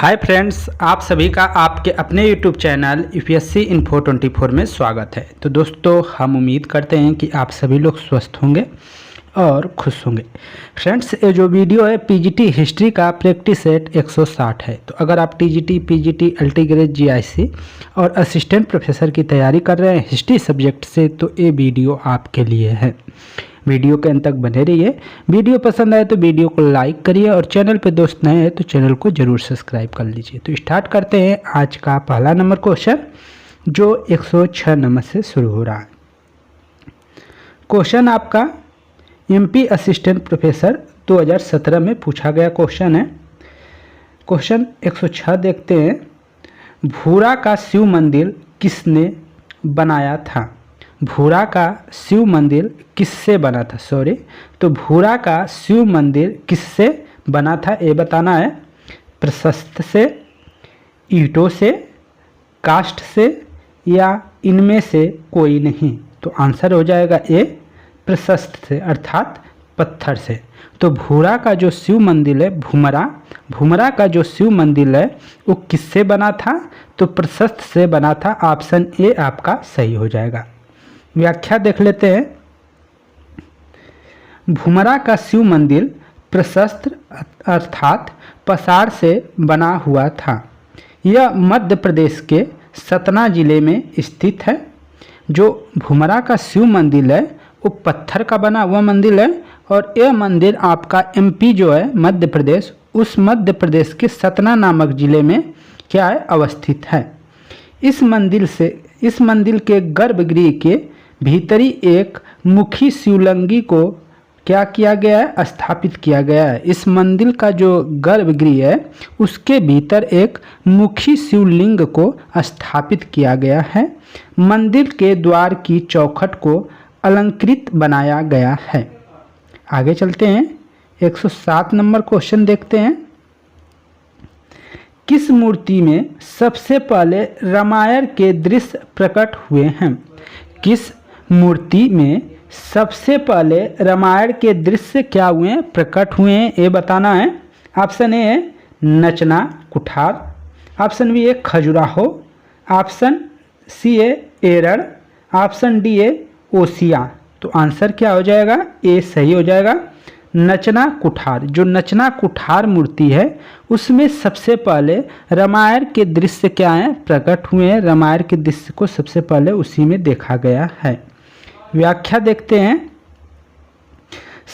Hi friends, आप सभी का आपके अपने YouTube चैनल यूपीएससी इन्फो 24 में स्वागत है। तो दोस्तों, हम उम्मीद करते हैं कि आप सभी लोग स्वस्थ होंगे और खुश होंगे। फ्रेंड्स, ये जो वीडियो है पीजीटी हिस्ट्री का प्रैक्टिस सेट 160 है। तो अगर आप टीजीटी, पीजीटी, अल्टीग्रेड, जीआईसी और असिस्टेंट प्रोफेसर की तैयारी कर रहे हैं हिस्ट्री सब्जेक्ट से, तो ये वीडियो आपके लिए है। वीडियो के अंत तक बने रहिए। वीडियो पसंद आए तो वीडियो को लाइक करिए और चैनल पे दोस्त नए हैं तो चैनल को जरूर सब्सक्राइब कर लीजिए। तो स्टार्ट करते हैं आज का पहला नंबर क्वेश्चन, जो 106 नंबर से शुरू हो रहा है। क्वेश्चन आपका एमपी असिस्टेंट प्रोफेसर 2017 में पूछा गया क्वेश्चन है। क्वेश्चन 106 देखते हैं। भूरा का शिव मंदिर किसने बनाया था? भूरा का शिव मंदिर किससे बना था? तो भूरा का शिव मंदिर किससे बना था ये बताना है। प्रशस्त से, ईंटों से, काष्ठ से या इनमें से कोई नहीं। तो आंसर हो जाएगा ए, प्रशस्त से अर्थात पत्थर से। तो भूरा का जो शिव मंदिर है, भूमरा का जो शिव मंदिर है वो किससे बना था? तो प्रशस्त से बना था। ऑप्शन ए आपका सही हो जाएगा। व्याख्या देख लेते हैं। भूमरा का शिव मंदिर प्रशस्त अर्थात पसार से बना हुआ था। यह मध्य प्रदेश के सतना जिले में स्थित है। जो भूमरा का शिव मंदिर है वो पत्थर का बना हुआ मंदिर है और यह मंदिर आपका एमपी जो है मध्य प्रदेश, उस मध्य प्रदेश के सतना नामक जिले में क्या है, अवस्थित है। इस मंदिर के गर्भगृह के भीतरी एक मुखी शिवलिंगी को क्या किया गया है, स्थापित किया गया है। इस मंदिर का जो गर्भगृह है उसके भीतर एक मुखी शिवलिंग को स्थापित किया गया है। मंदिर के द्वार की चौखट को अलंकृत बनाया गया है। आगे चलते हैं। 107 नंबर क्वेश्चन देखते हैं। किस मूर्ति में सबसे पहले रामायण के दृश्य प्रकट हुए हैं? किस मूर्ति में सबसे पहले रामायण के दृश्य क्या हुए हैं, प्रकट हुए हैं, ये बताना है। ऑप्शन ए है नचना कुठार, ऑप्शन बी है खजुराहो, ऑप्शन सी है एरड़, ऑप्शन डी है ओसिया। तो आंसर क्या हो जाएगा? ए सही हो जाएगा। नचना कुठार, जो नचना कुठार मूर्ति है उसमें सबसे पहले रामायण के दृश्य क्या हैं, प्रकट हुए हैं। रामायण के दृश्य को सबसे पहले उसी में देखा गया है। व्याख्या देखते हैं।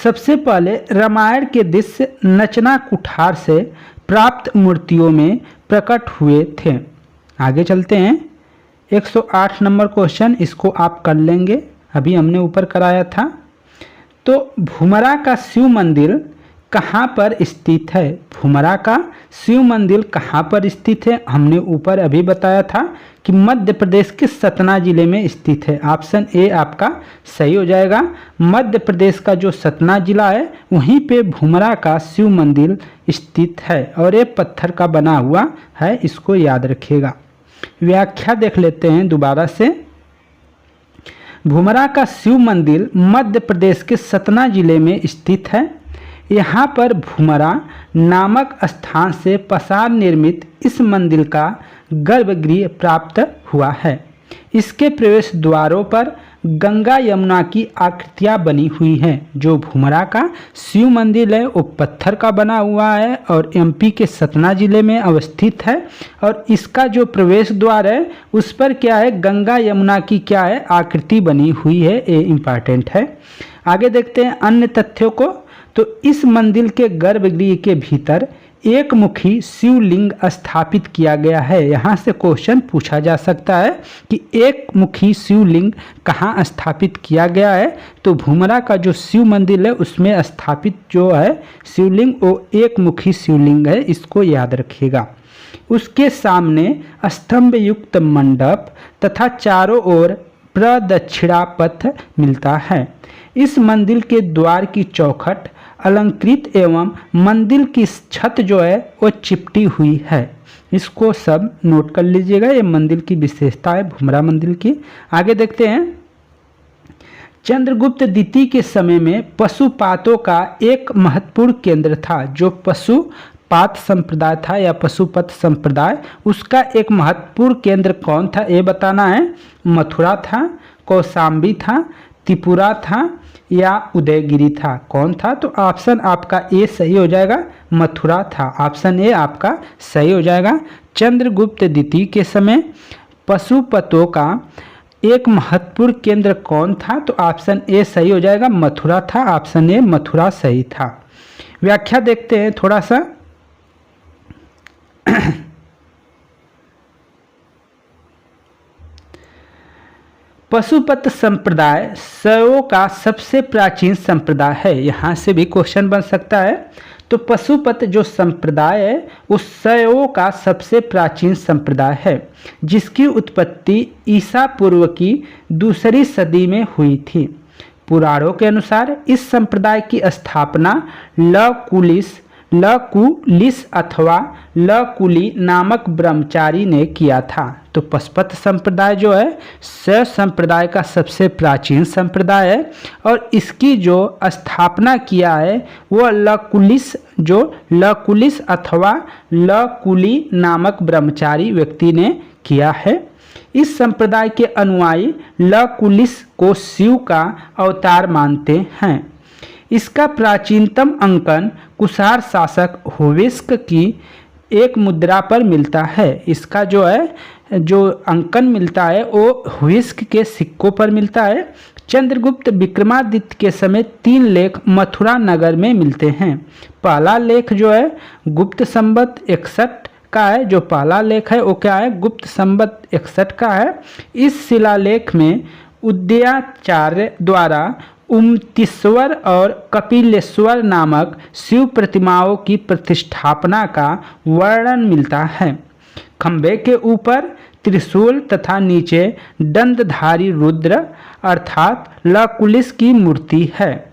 सबसे पहले रामायण के दृश्य नचना कुठार से प्राप्त मूर्तियों में प्रकट हुए थे। आगे चलते हैं। 108 नंबर क्वेश्चन, इसको आप कर लेंगे, अभी हमने ऊपर कराया था। तो भूमरा का शिव मंदिर कहाँ पर स्थित है? भूमरा का शिव मंदिर कहाँ पर स्थित है? हमने ऊपर अभी बताया था कि मध्य प्रदेश के सतना जिले में स्थित है। ऑप्शन ए आपका सही हो जाएगा। मध्य प्रदेश का जो सतना जिला है वहीं पे भूमरा का शिव मंदिर स्थित है और ये पत्थर का बना हुआ है, इसको याद रखिएगा। व्याख्या देख लेते हैं दोबारा से। भूमरा का शिव मंदिर मध्य प्रदेश के सतना जिले में स्थित है। यहाँ पर भूमरा नामक स्थान से पसार निर्मित इस मंदिर का गर्भगृह प्राप्त हुआ है। इसके प्रवेश द्वारों पर गंगा यमुना की आकृतियाँ बनी हुई हैं। जो भूमरा का शिव मंदिर है वो पत्थर का बना हुआ है और एमपी के सतना जिले में अवस्थित है और इसका जो प्रवेश द्वार है उस पर क्या है, गंगा यमुना की क्या है, आकृति बनी हुई है। ये इम्पॉर्टेंट है। आगे देखते हैं अन्य तथ्यों को। तो इस मंदिर के गर्भगृह के भीतर एक मुखी शिवलिंग स्थापित किया गया है। यहाँ से क्वेश्चन पूछा जा सकता है कि एक मुखी शिवलिंग कहाँ स्थापित किया गया है? तो भूमरा का जो शिव मंदिर है उसमें स्थापित जो है शिवलिंग वो एक मुखी शिवलिंग है, इसको याद रखिएगा। उसके सामने स्तंभ युक्त मंडप तथा चारों ओर प्रदक्षिणा पथ मिलता है। इस मंदिर के द्वार की चौखट अलंकृत एवं मंदिर की छत जो है वो चिपटी हुई है। इसको सब नोट कर लीजिएगा, ये मंदिर की विशेषता है भूमरा मंदिर की। आगे देखते हैं। चंद्रगुप्त द्वितीय के समय में पशुपातों का एक महत्वपूर्ण केंद्र था। जो पात संप्रदाय था या पशुपत संप्रदाय, उसका एक महत्वपूर्ण केंद्र कौन था ये बताना है। मथुरा था, कौशाम्बी था, त्रिपुरा था या उदयगिरी था। कौन था? तो ऑप्शन आपका ए सही हो जाएगा, मथुरा था। ऑप्शन ए आपका सही हो जाएगा। चंद्रगुप्त द्वितीय के समय पशुपतों का एक महत्वपूर्ण केंद्र कौन था? तो ऑप्शन ए सही हो जाएगा, मथुरा था। ऑप्शन ए मथुरा सही था। व्याख्या देखते हैं थोड़ा सा। पशुपत संप्रदाय शैवों का सबसे प्राचीन संप्रदाय है। यहाँ से भी क्वेश्चन बन सकता है। तो पशुपत जो संप्रदाय है वो शैवों का सबसे प्राचीन संप्रदाय है, जिसकी उत्पत्ति ईसा पूर्व की 2री सदी में हुई थी। पुराणों के अनुसार इस संप्रदाय की स्थापना लकुलिस अथवा लकुली नामक ब्रह्मचारी ने किया था। तो पशुपत संप्रदाय जो है शैव संप्रदाय का सबसे प्राचीन संप्रदाय है और इसकी जो स्थापना किया है वो लकुलिस अथवा लकुली नामक ब्रह्मचारी व्यक्ति ने किया है। इस संप्रदाय के अनुयायी लकुलिस को शिव का अवतार मानते हैं। इसका प्राचीनतम अंकन कुषाण शासक होवेस्क की एक मुद्रा पर मिलता है। इसका जो अंकन मिलता है वो होवेस्क के सिक्कों पर मिलता है। चंद्रगुप्त विक्रमादित्य के समय 3 लेख मथुरा नगर में मिलते हैं। पहला लेख जो है गुप्त संवत 61 का है। जो पहला लेख है वो क्या है? गुप्त संवत 61 का है। इस शिलालेख में उदयाचार्य द्वारा उमतीश्वर और कपिलेश्वर नामक शिव प्रतिमाओं की प्रतिष्ठापना का वर्णन मिलता है। खंभे के ऊपर त्रिशूल तथा नीचे दंडधारी रुद्र अर्थात लकुलिस की मूर्ति है।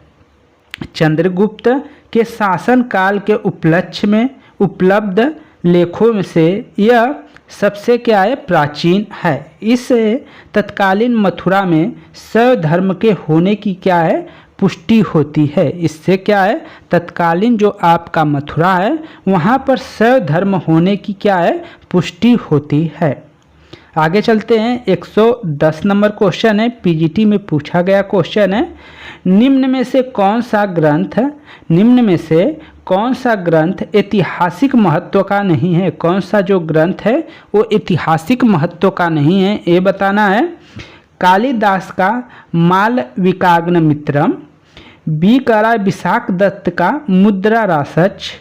चंद्रगुप्त के शासन काल के उपलक्ष्य में उपलब्ध लेखों में से यह सबसे क्या है? प्राचीन है। इस तत्कालीन मथुरा में शैव धर्म के होने की क्या है? पुष्टि होती है। इससे क्या है? तत्कालीन जो आपका मथुरा है वहाँ पर शैव धर्म होने की क्या है? पुष्टि होती है। आगे चलते हैं। 110 नंबर क्वेश्चन है, पीजीटी में पूछा गया क्वेश्चन है। निम्न में से कौन सा ग्रंथ ऐतिहासिक महत्व का नहीं है? कौन सा जो ग्रंथ है वो ऐतिहासिक महत्व का नहीं है ये बताना है। कालिदास का मालविकाग्निमित्रम, बी करा विशाख दत्त का मुद्रा रासच,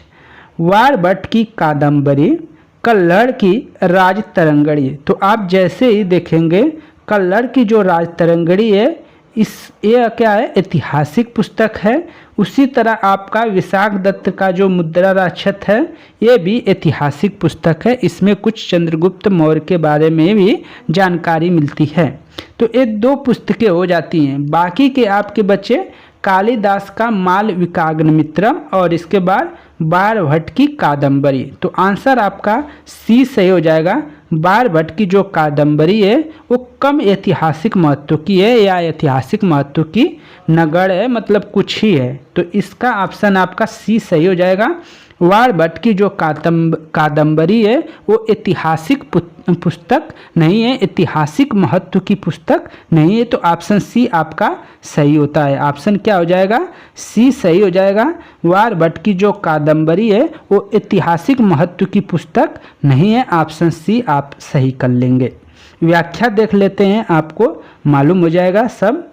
वारभट्ट की कादम्बरी, कल्लड़ की राजतरंगिणी। तो आप जैसे ही देखेंगे कल्लड़ की जो राजतरंगिणी है ये क्या है? ऐतिहासिक पुस्तक है। उसी तरह आपका विशाख दत्त का जो मुद्रा राक्षस है ये भी ऐतिहासिक पुस्तक है। इसमें कुछ चंद्रगुप्त मौर्य के बारे में भी जानकारी मिलती है। तो ये 2 पुस्तकें हो जाती हैं। बाकी के आपके बच्चे कालिदास का मालविकाग्निमित्रम और इसके बाद वारभट्ट की कादम्बरी। तो आंसर आपका सी सही हो जाएगा। वारभट्ट की जो कादम्बरी है वो कम ऐतिहासिक महत्व की है या ऐतिहासिक महत्व की नगण्य है, मतलब कुछ ही है। तो इसका ऑप्शन आपका सी सही हो जाएगा। वारभट्ट की जो कादम्बरी है वो ऐतिहासिक पुस्तक नहीं है, ऐतिहासिक महत्व की पुस्तक नहीं है। तो ऑप्शन सी आपका सही होता है। ऑप्शन क्या हो जाएगा? सी सही हो जाएगा। वारभट्ट की जो कादम्बरी है वो ऐतिहासिक महत्व की पुस्तक नहीं है। ऑप्शन सी आप सही कर लेंगे। व्याख्या देख लेते हैं, आपको मालूम हो जाएगा सब।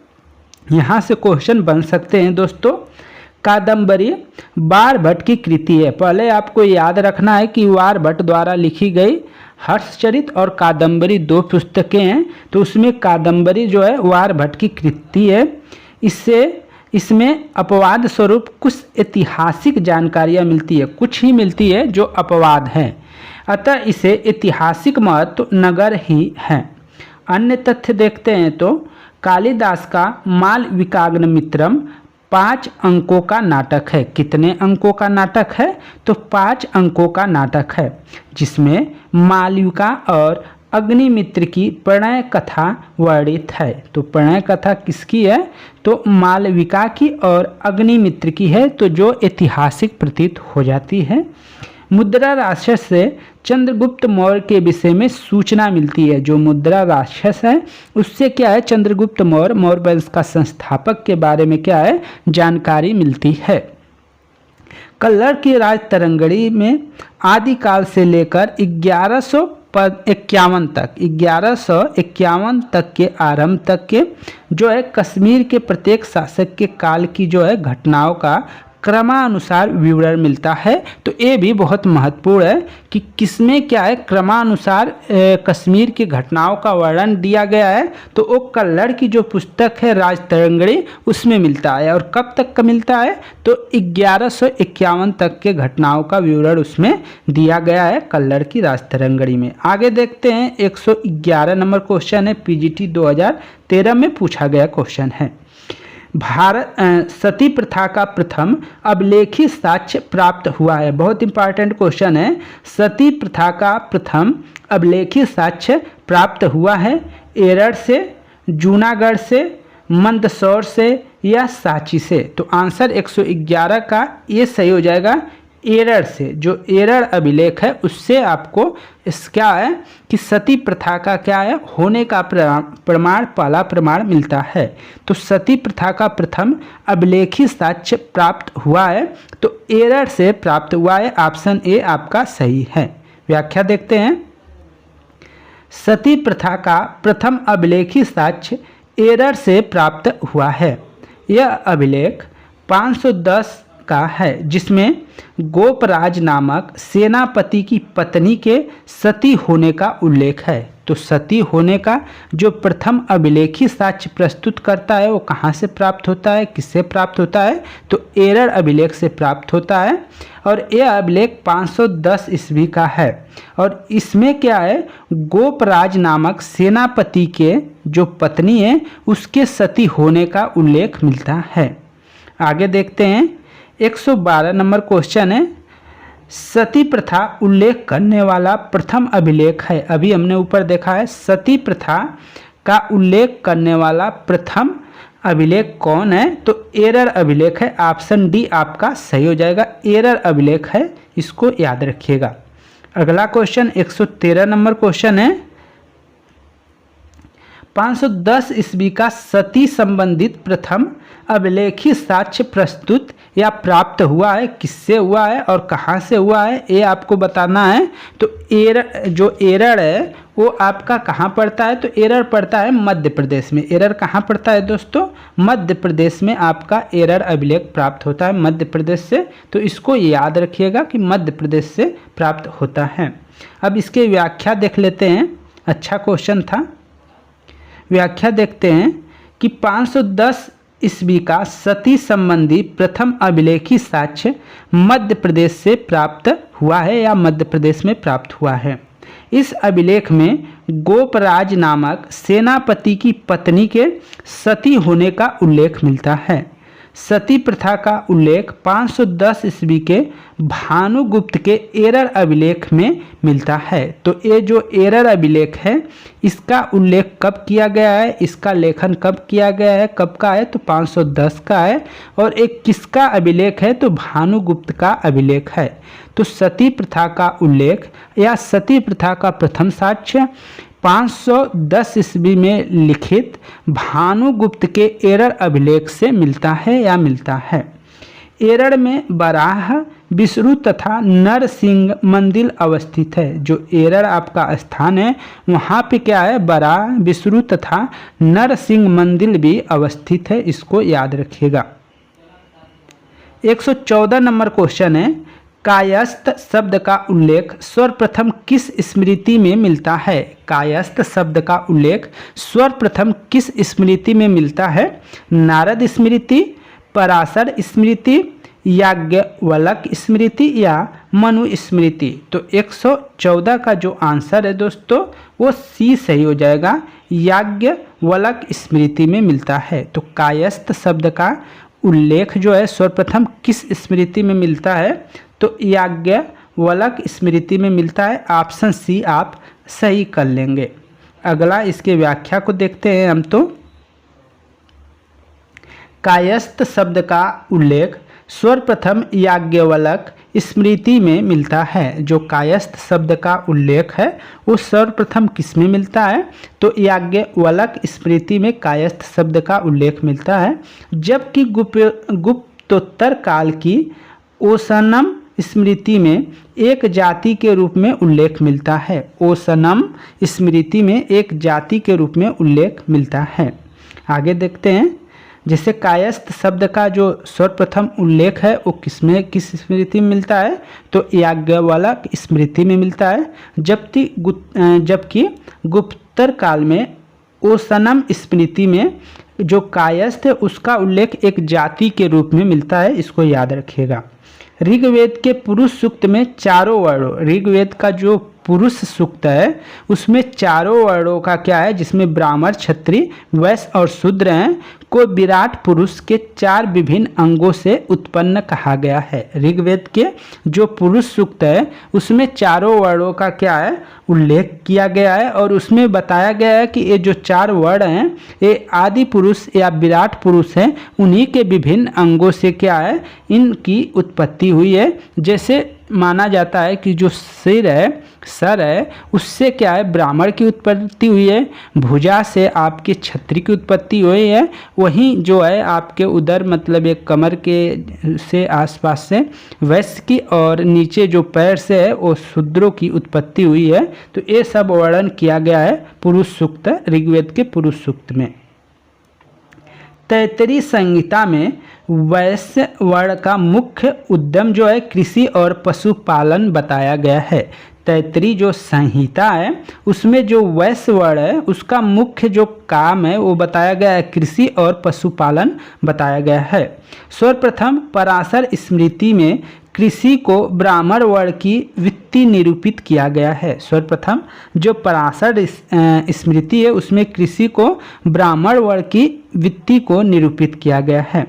यहाँ से क्वेश्चन बन सकते हैं दोस्तों। कादम्बरी वारभट्ट की कृति है। पहले आपको याद रखना है कि वारभट्ट द्वारा लिखी गई हर्षचरित और कादम्बरी 2 पुस्तकें हैं। तो उसमें कादम्बरी जो है वारभट्ट की कृति है। इसमें अपवाद स्वरूप कुछ ऐतिहासिक जानकारियाँ मिलती है, कुछ ही मिलती है जो अपवाद है, अतः इसे ऐतिहासिक महत्व नगर ही है। अन्य तथ्य देखते हैं तो कालिदास का मालविकाग्निमित्रम 5 अंकों का नाटक है। कितने अंकों का नाटक है? तो 5 अंकों का नाटक है, जिसमें मालविका और अग्निमित्र की प्रणय कथा वर्णित है। तो प्रणय कथा किसकी है? तो मालविका की और अग्निमित्र की है, तो जो ऐतिहासिक प्रतीत हो जाती है। मुद्रा राक्षस से चंद्रगुप्त मौर्य के विषय में सूचना मिलती है। जो मुद्रा राक्षस है उससे क्या है, चंद्रगुप्त मौर्य वंश का संस्थापक के बारे में क्या है, जानकारी मिलती है। कल्लर की राज तरंगड़ी में आदिकाल से लेकर 1151 तक के आरंभ तक के जो है कश्मीर के प्रत्येक शासक के काल की जो है घटनाओं का क्रमानुसार विवरण मिलता है। तो ये भी बहुत महत्वपूर्ण है कि किसमें क्या है, क्रमानुसार कश्मीर की घटनाओं का वर्णन दिया गया है। तो वो कल्लर की जो पुस्तक है राज तरंगड़ी उसमें मिलता है। और कब तक का मिलता है, तो 1151 तक के घटनाओं का विवरण उसमें दिया गया है कल्लर की राज तरंगड़ी में। आगे देखते हैं 111 नंबर क्वेश्चन है, पीजीटी 2013 में पूछा गया क्वेश्चन है। भारत सती प्रथा का प्रथम अभिलेखी साक्ष्य प्राप्त हुआ है। बहुत इंपॉर्टेंट क्वेश्चन है। सती प्रथा का प्रथम अभिलेखी साक्ष्य प्राप्त हुआ है एरड़ से, जूनागढ़ से, मंदसौर से या सांची से। तो आंसर 111 का ये सही हो जाएगा, एरड़ से। जो एरड़ अभिलेख है उससे आपको इस क्या है कि सती प्रथा का क्या है, होने का प्रमाण, पहला प्रमाण मिलता है। तो सती प्रथा का प्रथम अभिलेखी साक्ष्य प्राप्त हुआ है, तो एरड़ से प्राप्त हुआ है। ऑप्शन ए आपका सही है। व्याख्या देखते हैं। सती प्रथा का प्रथम अभिलेखी साक्ष्य एरड़ से प्राप्त हुआ है। यह अभिलेख 510 का है, जिसमें गोपराज नामक सेनापति की पत्नी के सती होने का उल्लेख है। तो सती होने का जो प्रथम अभिलेखी साक्ष्य प्रस्तुत करता है वो कहाँ से प्राप्त होता है, किससे प्राप्त होता है, तो एरड़ अभिलेख से प्राप्त होता है। और यह अभिलेख 510 ईस्वी का है। और इसमें क्या है, गोपराज नामक सेनापति के जो पत्नी है उसके सती होने का उल्लेख मिलता है। आगे देखते हैं 112 नंबर क्वेश्चन है। सती प्रथा उल्लेख करने वाला प्रथम अभिलेख है। अभी हमने ऊपर देखा है सती प्रथा का उल्लेख करने वाला प्रथम अभिलेख कौन है, तो एरड़ अभिलेख है। ऑप्शन डी आपका सही हो जाएगा, एरड़ अभिलेख है, इसको याद रखिएगा। अगला क्वेश्चन 113 नंबर क्वेश्चन है। 510 ईस्वी का सती संबंधित प्रथम अभिलेखी साक्ष्य प्रस्तुत या प्राप्त हुआ है, किससे हुआ है और कहाँ से हुआ है, ये आपको बताना है। तो जो एरड़ है वो आपका कहाँ पड़ता है, तो एरड़ पड़ता है मध्य प्रदेश में। एरड़ कहाँ पड़ता है दोस्तों, मध्य प्रदेश में आपका एरड़ अभिलेख प्राप्त होता है, मध्य प्रदेश से। तो इसको याद रखिएगा कि मध्य प्रदेश से प्राप्त होता है। अब इसके व्याख्या देख लेते हैं, अच्छा क्वेश्चन था। व्याख्या देखते हैं कि 510 ईस्वी का सती संबंधी प्रथम अभिलेखी साक्ष्य मध्य प्रदेश से प्राप्त हुआ है या मध्य प्रदेश में प्राप्त हुआ है। इस अभिलेख में गोपराज नामक सेनापति की पत्नी के सती होने का उल्लेख मिलता है। सती प्रथा का उल्लेख 510 ईस्वी के भानुगुप्त के एरड़ अभिलेख में मिलता है। तो ये जो एरड़ अभिलेख है इसका उल्लेख कब किया गया है, इसका लेखन कब किया गया है, कब का है, तो 510 का है। और एक किसका अभिलेख है, तो भानुगुप्त का अभिलेख है। तो सती प्रथा का उल्लेख या सती प्रथा का प्रथम साक्ष्य 510 ईस्वी में लिखित भानुगुप्त के एरड़ अभिलेख से मिलता है या मिलता है। एरड़ में बराह, विष्णु तथा नरसिंह मंदिर अवस्थित है। जो एरड़ आपका स्थान है वहाँ पे क्या है, बराह, विष्णु तथा नरसिंह मंदिर भी अवस्थित है, इसको याद रखिएगा। 114 नंबर क्वेश्चन है। कायस्थ शब्द का उल्लेख सर्वप्रथम किस स्मृति में मिलता है। कायस्थ शब्द का उल्लेख सर्वप्रथम किस स्मृति में मिलता है। नारद स्मृति, पराशर स्मृति, याज्ञवल्क स्मृति या मनु स्मृति। तो 114 का जो आंसर है दोस्तों वो सी सही हो जाएगा, याज्ञवल्क स्मृति में मिलता है। तो कायस्थ शब्द का उल्लेख जो है सर्वप्रथम किस स्मृति में मिलता है, तो याज्ञवल्क स्मृति में मिलता है। ऑप्शन सी आप सही कर लेंगे। अगला इसके व्याख्या को देखते हैं हम। तो कायस्थ शब्द का उल्लेख सर्वप्रथम याज्ञवल्क स्मृति में मिलता है। जो कायस्थ शब्द का उल्लेख है वो सर्वप्रथम किस में मिलता है? तो याज्ञवल्क स्मृति में कायस्थ शब्द का उल्लेख मिलता है। जबकि गुप्तोत्तर काल की ओसनम स्मृति में एक जाति के रूप में उल्लेख मिलता है। ओसनम स्मृति में एक जाति के रूप में उल्लेख मिलता है। आगे देखते हैं, जैसे कायस्थ शब्द का जो सर्वप्रथम उल्लेख है वो किस स्मृति में मिलता है? तो याज्ञवल्क स्मृति में मिलता है। जबकि गुप्तोत्तर काल में ओसनम स्मृति में जो कायस्थ है उसका उल्लेख एक जाति के रूप में मिलता है। इसको याद रखिएगा। ऋग्वेद के पुरुष सूक्त में चारों वर्णों, ऋग्वेद का जो पुरुष सूक्त है उसमें चारों वर्णों का क्या है, जिसमें ब्राह्मण, क्षत्रिय, वैश्य और शूद्र हैं, को विराट पुरुष के 4 विभिन्न अंगों से उत्पन्न कहा गया है। ऋग्वेद के जो पुरुष सूक्त है उसमें चारों वर्णों का क्या है, उल्लेख किया गया है और उसमें बताया गया है कि ये जो 4 वर्ण हैं ये आदि पुरुष या विराट पुरुष हैं, उन्हीं के विभिन्न अंगों से क्या है, इनकी उत्पत्ति हुई है। जैसे माना जाता है कि जो सर है उससे क्या है, ब्राह्मण की उत्पत्ति हुई है, भुजा से आपके क्षत्रिय की उत्पत्ति हुई है, वहीं जो है आपके उदर मतलब एक कमर के से आसपास से वैश्य की, और नीचे जो पैर से है वो शूद्रों की उत्पत्ति हुई है। तो ये सब वर्णन किया गया है पुरुष सूक्त, ऋग्वेद के पुरुष सूक्त में। तैत्तिरीय संहिता में वैश्य वर्ण का मुख्य उद्यम जो है कृषि और पशुपालन बताया गया है। तैत्तिरीय जो संहिता है उसमें जो वैश्य वर्ण है उसका मुख्य जो काम है वो बताया गया है, कृषि और पशुपालन बताया गया है। सर्वप्रथम पराशर स्मृति में कृषि को ब्राह्मण वर्ण की वित्ति निरूपित किया गया है। सर्वप्रथम जो पराशर स्मृति है उसमें कृषि को ब्राह्मण वर्ण की वित्ति को निरूपित किया गया है।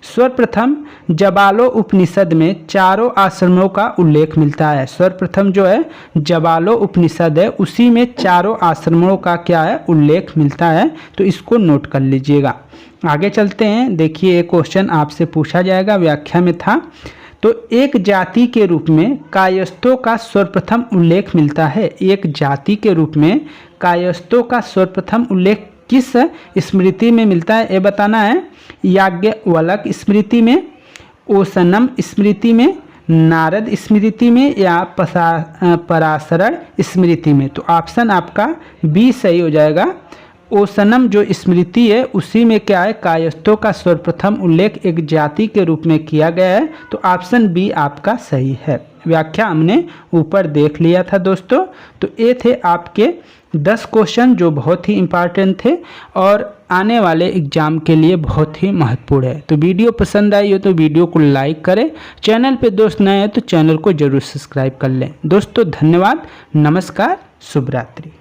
सर्वप्रथम जबालो उपनिषद में चारों आश्रमों का उल्लेख मिलता है। सर्वप्रथम जो है जबालो उपनिषद है उसी में चारों आश्रमों का क्या है, उल्लेख मिलता है। तो इसको नोट कर लीजिएगा। आगे चलते हैं। देखिए एक क्वेश्चन आपसे पूछा जाएगा, व्याख्या में था। तो एक जाति के रूप में कायस्थों का सर्वप्रथम उल्लेख मिलता है। एक जाति के रूप में कायस्थों का सर्वप्रथम उल्लेख किस स्मृति में मिलता है, ये बताना है। याज्ञवल्क स्मृति में, ओसनम स्मृति में, नारद स्मृति में या पराशर स्मृति में। तो ऑप्शन आपका बी सही हो जाएगा। ओसनम जो स्मृति है उसी में क्या है, कायस्थों का सर्वप्रथम उल्लेख एक जाति के रूप में किया गया है। तो ऑप्शन बी आपका सही है। व्याख्या हमने ऊपर देख लिया था दोस्तों। तो ये थे आपके 10 क्वेश्चन जो बहुत ही इम्पॉर्टेंट थे और आने वाले एग्जाम के लिए बहुत ही महत्वपूर्ण है। तो वीडियो पसंद आई हो तो वीडियो को लाइक करें, चैनल पे दोस्त नए हैं तो चैनल को जरूर सब्सक्राइब कर लें। दोस्तों धन्यवाद, नमस्कार, शुभ रात्रि।